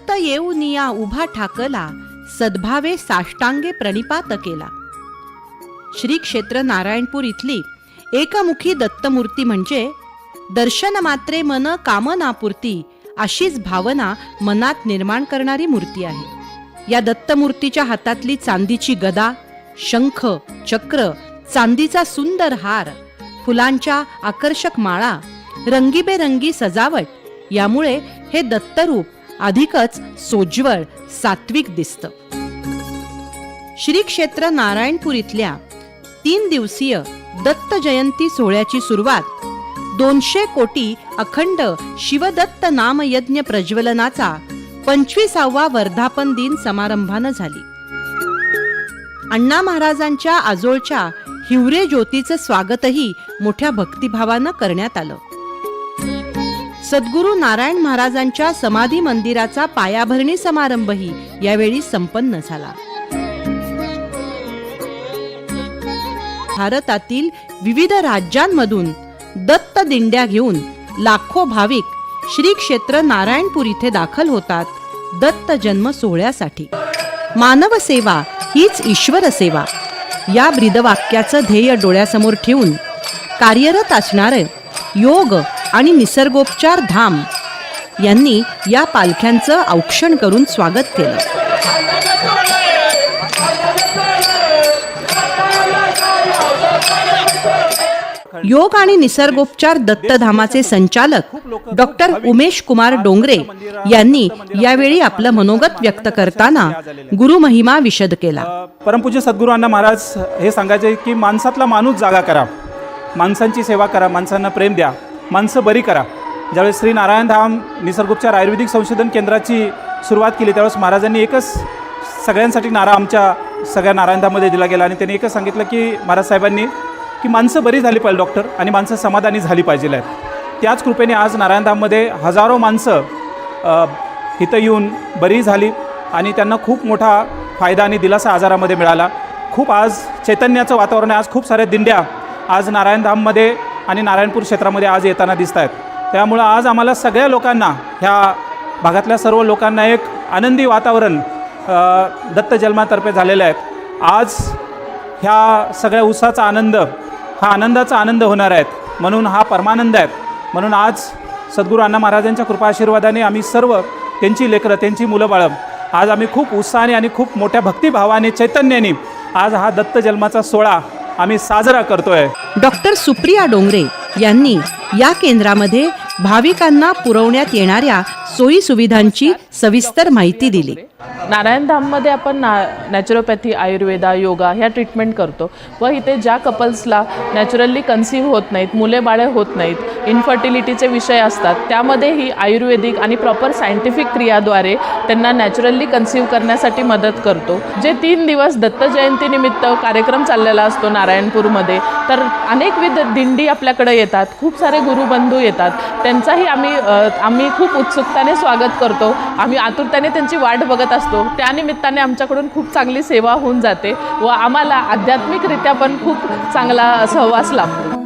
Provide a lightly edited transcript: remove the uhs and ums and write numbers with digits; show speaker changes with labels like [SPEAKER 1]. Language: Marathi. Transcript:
[SPEAKER 1] दत्त येऊनिया उभा ठाकला, सद्भावे साष्टांगे प्रणिपात केला. श्री क्षेत्र नारायणपूर इथली एकमुखी दत्तमूर्ती म्हणजे दर्शन मात्रे मन कामनापूर्ती अशीच भावना मनात निर्माण करणारी मूर्ती आहे. या दत्तमूर्तीच्या हातातली चांदीची गदा, शंख, चक्र, चांदीचा सुंदर हार, फुलांच्या आकर्षक माळा, रंगीबेरंगी सजावट यामुळे हे दत्तरूप अधिकच सोज्वळ, सात्विक दिसतं. श्री क्षेत्र नारायणपूर इथल्या 3 दिवसीय दत्त जयंती सोहळ्याची सुरुवात 200 कोटी अखंड शिवदत्त नामयज्ञ प्रज्वलनाचा 25वा वर्धापन दिन समारंभानं झाली. अण्णा महाराजांच्या आजोळच्या हिवरे ज्योतीचं स्वागतही मोठ्या भक्तिभावानं करण्यात आलं. सद्गुरू नारायण महाराजांच्या समाधी मंदिराचा पायाभरणी समारंभही यावेळी संपन्न झाला. भारतातील विविध राज्यांमधून दत्त दिंड्या घेऊन लाखो भाविक श्री क्षेत्र नारायणपूर इथे दाखल होतात दत्त जन्म सोहळ्यासाठी. मानव सेवा हीच ईश्वर सेवा या ब्रीदवाक्याचं ध्येय डोळ्यासमोर ठेवून कार्यरत असणारे योग आणि निसर्गोपचार धाम यांनी या पालख्यांचं औक्षण करून स्वागत केलं. योग आणि निसर्गोपचार दत्तधामाचे संचालक डॉक्टर उमेश कुमार डोंगरे यांनी यावेळी आपलं मनोगत व्यक्त करताना गुरुमहिमा विशद केला.
[SPEAKER 2] परमपूज्य सद्गुरू अण्णा महाराज हे सांगायचे की माणसातला माणूस जागा करा, माणसांची सेवा करा, माणसांना प्रेम द्या, माणसं बरी करा. ज्यावेळेस श्री नारायण धाम निसर्गोपचार आयुर्वेदिक संशोधन केंद्राची सुरुवात केली त्यावेळेस महाराजांनी एकच सगळ्यांसाठी नारा आमच्या सगळ्या नारायणधाममध्ये दिला गेला आणि त्यांनी एकच सांगितलं की महाराज साहेबांनी की माणसं बरी झाली पाहिजे डॉक्टर आणि माणसं समाधानी झाली पाहिजे आहेत. त्याच कृपेने आज नारायणधाममध्ये हजारो माणसं इथं येऊन बरी झाली आणि त्यांना खूप मोठा फायदा आणि दिलासा आजारामध्ये मिळाला. खूप आज चैतन्याचं वातावरण आहे. आज खूप साऱ्या दिंड्या आज नारायणधाममध्ये आणि नारायणपूर क्षेत्रामध्ये आज येताना दिसत आहेत. त्यामुळं आज आम्हाला सगळ्या लोकांना, ह्या भागातल्या सर्व लोकांना एक आनंदी वातावरण दत्त जन्मातर्फे झालेलं आहे. आज ह्या सगळ्या उत्साहाचा आनंद हा आनंदाचा आनंद होणार आहेत म्हणून हा परमानंद आहे. म्हणून आज सद्गुरू अण्णा महाराजांच्या कृपा आशीर्वादाने आम्ही सर्व त्यांची लेकरं, त्यांची मुलं बाळं आज आम्ही खूप उत्साहाने आणि खूप मोठ्या भक्तिभावाने चैतन्याने आज हा दत्त जन्माचा सोहळा आम्ही साजरा करतोय.
[SPEAKER 1] डॉक्टर सुप्रिया डोंगरे यांनी या केंद्रामध्ये भाविकांना पुरवण्यात येणाऱ्या सोयी सुविधांची सविस्तर माहिती दिली.
[SPEAKER 3] नारायणधाममध्ये आपण नॅचरोपॅथी, आयुर्वेदा, योगा ह्या ट्रीटमेंट करतो व इथे ज्या कपल्सला नॅचरली कन्सीव्ह होत नाहीत, मुले बाळे होत नाहीत, इन्फर्टिलिटीचे विषय असतात, त्यामध्ये ही आयुर्वेदिक आणि प्रॉपर सायंटिफिक क्रियाद्वारे त्यांना नॅचरली कन्सीव्ह करण्यासाठी मदत करतो. जे 3 दिवस दत्त जयंतीनिमित्त कार्यक्रम चाललेला असतो नारायणपूरमध्ये, तर अनेकविध दिंडी आपल्याकडे येतात, खूप सारे गुरुबंधू येतात, त्यांचाही आम्ही खूप उत्सुकताने स्वागत करतो. आम्ही आतुरतेने त्यांची वाट बघत असतो. त्यानिमित्ताने आमच्याकडून खूप चांगली सेवा होऊन जाते व आम्हाला आध्यात्मिकरित्या पण खूप चांगला सहवास लाभतो.